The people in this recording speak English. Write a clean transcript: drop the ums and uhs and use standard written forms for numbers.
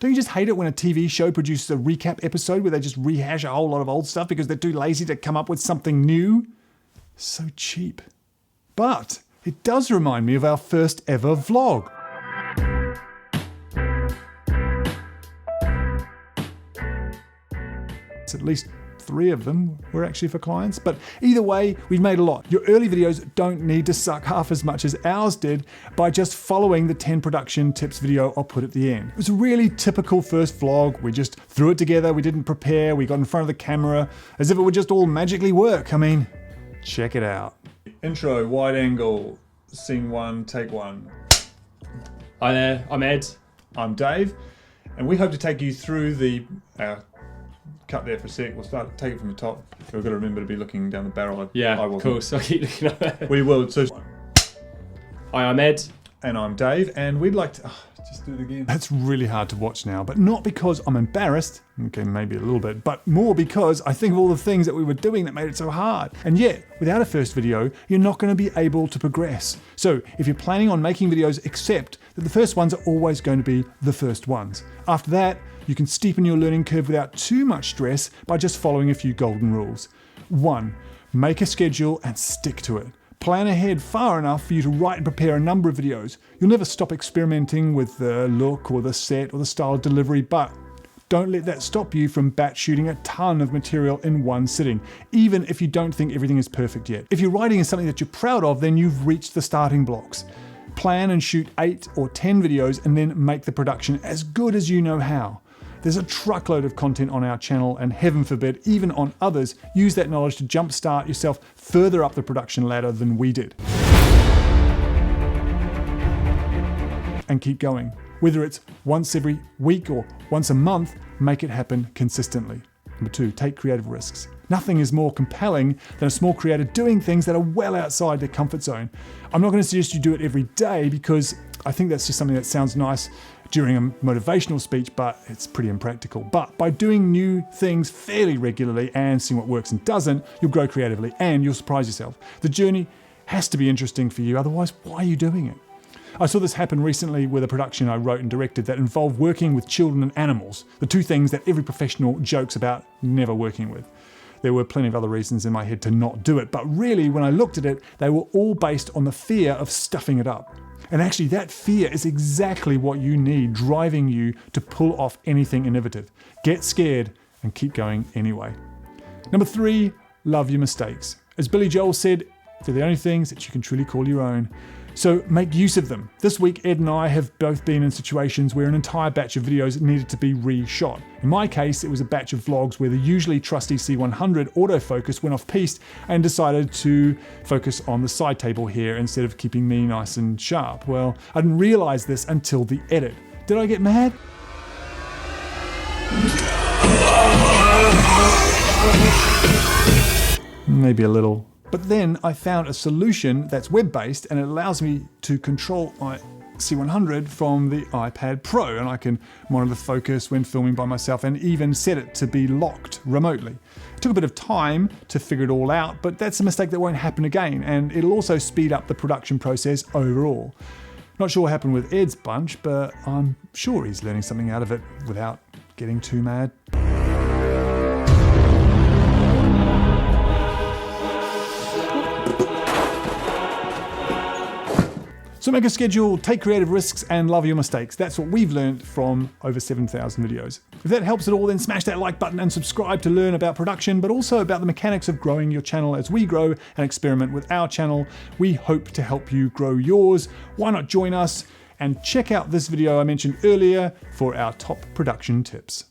Don't you just hate it when a TV show produces a recap episode where they just rehash a whole lot of old stuff because they're too lazy to come up with something new? So cheap. But it does remind me of our first ever vlog. It's at least 3 of them were actually for clients, but either way, we've made a lot. Your early videos don't need to suck half as much as ours did by just following the 10 production tips video I'll put at the end. It was a really typical first vlog. We just threw it together, we didn't prepare, we got in front of the camera as if it would just all magically work. I mean, check it out. Intro, wide angle, scene 1, take 1. Hi there, I'm Ed. I'm Dave, and we hope to take you through the cut there for a sec. We'll take it from the top. We've got to remember to be looking down the barrel. Yeah, cool. So I keep looking up there. We will. So, hi, I'm Ed. And I'm Dave, and we'd like to just do it again. That's really hard to watch now, but not because I'm embarrassed. Okay, maybe a little bit, but more because I think of all the things that we were doing that made it so hard. And yet, without a first video, you're not going to be able to progress. So if you're planning on making videos, accept that the first ones are always going to be the first ones. After that, you can steepen your learning curve without too much stress by just following a few golden rules. 1, make a schedule and stick to it. Plan ahead far enough for you to write and prepare a number of videos. You'll never stop experimenting with the look or the set or the style of delivery, but don't let that stop you from batch shooting a ton of material in one sitting, even if you don't think everything is perfect yet. If your writing is something that you're proud of, then you've reached the starting blocks. Plan and shoot 8 or 10 videos and then make the production as good as you know how. There's a truckload of content on our channel, and heaven forbid, even on others, use that knowledge to jumpstart yourself further up the production ladder than we did. And keep going. Whether it's once every week or once a month, make it happen consistently. Number 2, take creative risks. Nothing is more compelling than a small creator doing things that are well outside their comfort zone. I'm not going to suggest you do it every day because I think that's just something that sounds nice during a motivational speech, but it's pretty impractical. But by doing new things fairly regularly and seeing what works and doesn't, you'll grow creatively and you'll surprise yourself. The journey has to be interesting for you, otherwise why are you doing it? I saw this happen recently with a production I wrote and directed that involved working with children and animals, the 2 things that every professional jokes about never working with. There were plenty of other reasons in my head to not do it, but really when I looked at it, they were all based on the fear of stuffing it up. And actually that fear is exactly what you need, driving you to pull off anything innovative. Get scared and keep going anyway. Number 3, love your mistakes. As Billy Joel said, they're the only things that you can truly call your own. So make use of them. This week, Ed and I have both been in situations where an entire batch of videos needed to be reshot. In my case, it was a batch of vlogs where the usually trusty C100 autofocus went off piste and decided to focus on the side table here instead of keeping me nice and sharp. Well, I didn't realize this until the edit. Did I get mad? Maybe a little. But then I found a solution that's web-based and it allows me to control my C100 from the iPad Pro, and I can monitor the focus when filming by myself and even set it to be locked remotely. It took a bit of time to figure it all out, but that's a mistake that won't happen again, and it'll also speed up the production process overall. Not sure what happened with Ed's bunch, but I'm sure he's learning something out of it without getting too mad. So make a schedule, take creative risks, and love your mistakes. That's what we've learned from over 7,000 videos. If that helps at all, then smash that like button and subscribe to learn about production, but also about the mechanics of growing your channel as we grow and experiment with our channel. We hope to help you grow yours. Why not join us and check out this video I mentioned earlier for our top production tips.